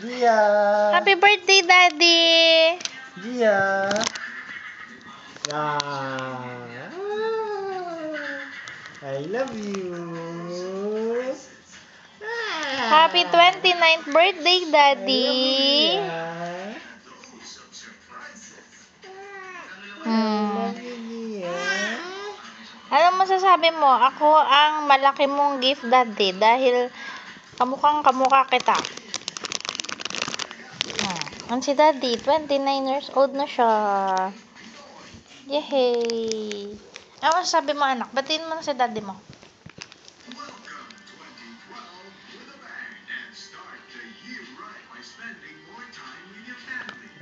Gia. Happy birthday, Daddy! Gia. Ah. I love you. Happy 29th birthday, Daddy! I love you, Gia. Ano masasabi mo? Ako ang malaki mong gift, Daddy, dahil kamukha kita. Ang si Daddy, 29 years old na siya. Yehey! Ano masasabi mo, anak? Batiin mo na si Daddy mo.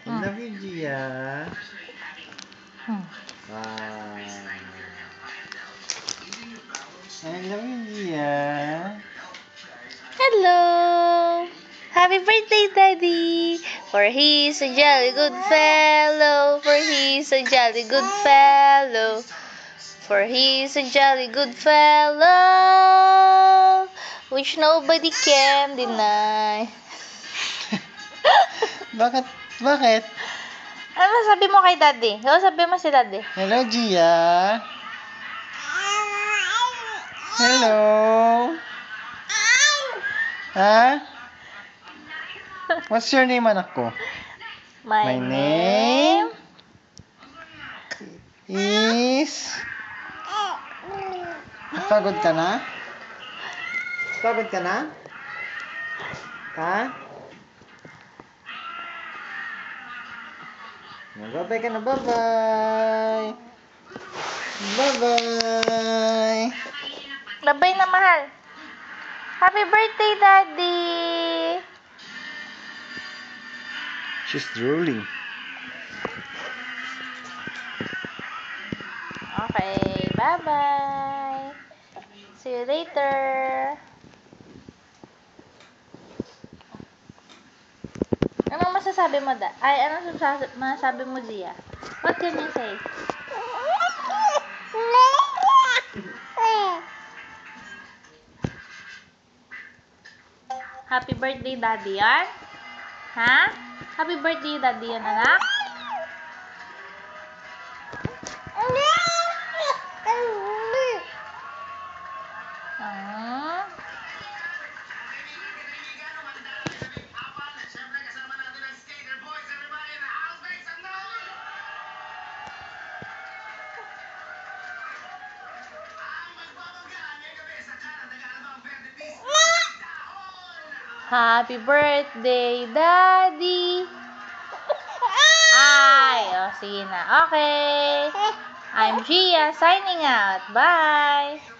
I love you, Gia. Hmm. I love you, Gia. Hello! Happy birthday, Daddy! For he's a jolly good fellow. For he's a jolly good fellow. For he's a jolly good fellow, which nobody can deny. Bakit? Bakit? Ano sabi mo kay Daddy? Ano sabi mo si Daddy? Hello, Gia. Hello. Ha? What's your name, anak ko? My My name is... Pagod ka na? Pagod ka na? Ha? Bye-bye ka na. Bye-bye. Bye-bye. Babay na mahal. Happy birthday, Daddy! She's drooling. Okay, bye-bye. See you later. Anong masasabi mo, anong masasabi mo, Zia? What can you say? Happy birthday, Daddy, yan? Ha? Happy birthday, Daddy, yan, anak? Ah. Happy birthday, Daddy! Sige na. Okay. I'm Gia, signing out. Bye!